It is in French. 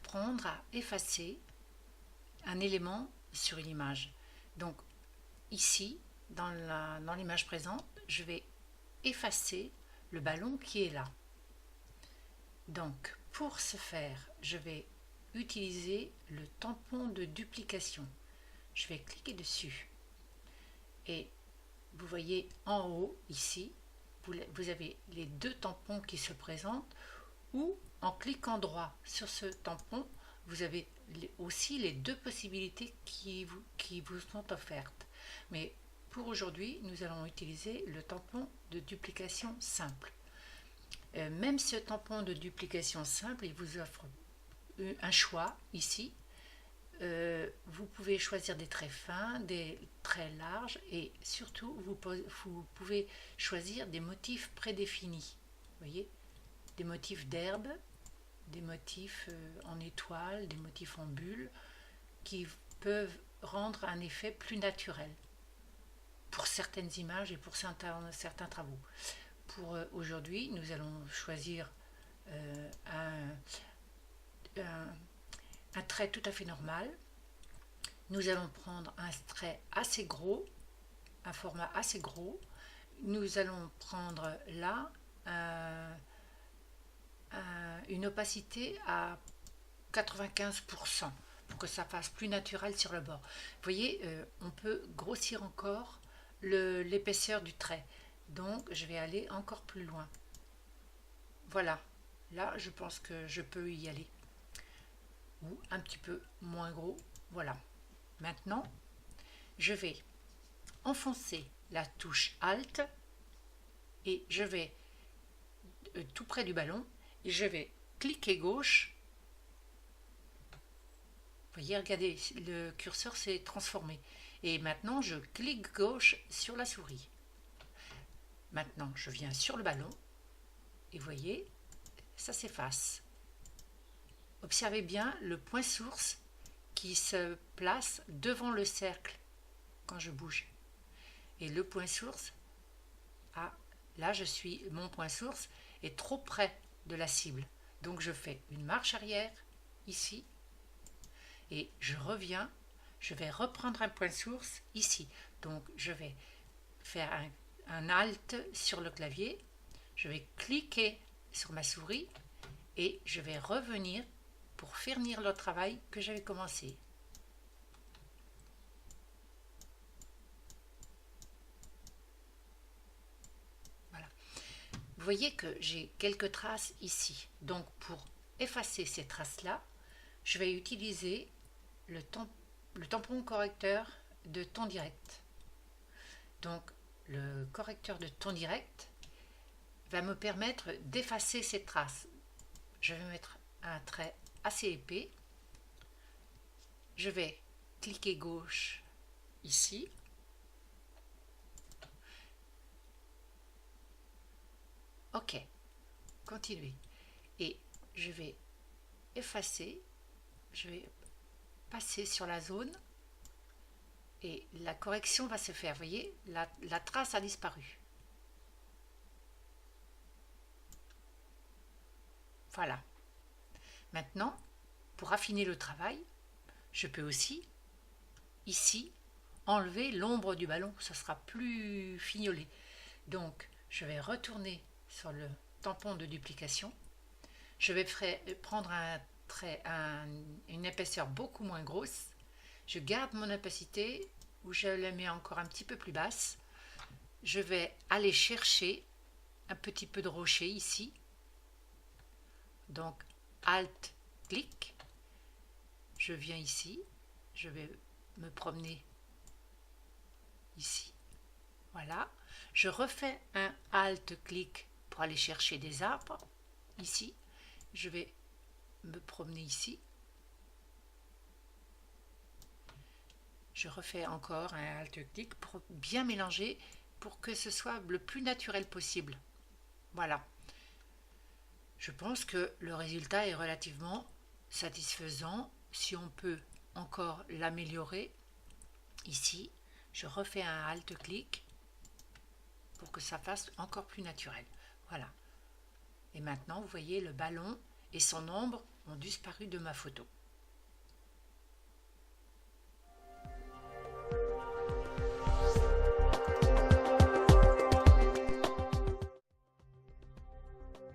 apprendre à effacer un élément sur une image. Donc ici, dans l'image présente, je vais effacer le ballon qui est là. Donc pour ce faire, je vais utiliser le tampon de duplication. Je vais cliquer dessus et vous voyez en haut ici, vous avez les deux tampons qui se présentent, ou en cliquant droit sur ce tampon, vous avez aussi les deux possibilités qui vous sont offertes. Mais pour aujourd'hui, nous allons utiliser le tampon de duplication simple. Même ce tampon de duplication simple, il vous offre un choix ici. Vous pouvez choisir des traits fins, des traits larges et surtout vous pouvez choisir des motifs prédéfinis. Vous voyez, des motifs d'herbe, des motifs en étoile, des motifs en bulle qui peuvent rendre un effet plus naturel pour certaines images et pour certains travaux. Pour aujourd'hui, nous allons choisir un trait tout à fait normal. Nous allons prendre un trait assez gros, un format assez gros. Nous allons prendre là une opacité à 95% pour que ça fasse plus naturel sur le bord. Vous voyez, on peut grossir encore l'épaisseur du trait. Donc je vais aller encore plus loin. Voilà, là je pense que je peux y aller. Ou un petit peu moins gros, voilà. Maintenant, je vais enfoncer la touche Alt et je vais tout près du ballon et je vais cliquer gauche. Vous voyez, regardez, le curseur s'est transformé. Et maintenant, je clique gauche sur la souris. Maintenant, je viens sur le ballon et vous voyez, ça s'efface. Observez bien le point source qui se place devant le cercle quand je bouge. Et le point source, là mon point source est trop près de la cible. Donc je fais une marche arrière ici et je reviens, je vais reprendre un point source ici. Donc je vais faire un Alt sur le clavier, je vais cliquer sur ma souris et je vais revenir pour finir le travail que j'avais commencé. Voilà. Vous voyez que j'ai quelques traces ici. Donc pour effacer ces traces-là, je vais utiliser le tampon correcteur de ton direct. Donc le correcteur de ton direct va me permettre d'effacer ces traces. Je vais mettre un trait assez épais. Je vais cliquer gauche ici. OK. Continuer. Et je vais effacer. Je vais passer sur la zone. Et la correction va se faire. Vous voyez, la trace a disparu. Voilà. Maintenant, pour affiner le travail, je peux aussi, ici, enlever l'ombre du ballon. Ça sera plus fignolé. Donc, je vais retourner sur le tampon de duplication. Je vais prendre une épaisseur beaucoup moins grosse. Je garde mon opacité ou je la mets encore un petit peu plus basse. Je vais aller chercher un petit peu de rocher ici. Donc, Alt, clic. Je viens ici. Je vais me promener ici. Voilà. Je refais un Alt-clic pour aller chercher des arbres. Ici. Je vais me promener ici. Je refais encore un Alt-clic pour bien mélanger pour que ce soit le plus naturel possible. Voilà. Je pense que le résultat est relativement satisfaisant. Si on peut encore l'améliorer, ici, je refais un Alt-clic pour que ça fasse encore plus naturel. Voilà. Et maintenant, vous voyez, le ballon et son ombre ont disparu de ma photo.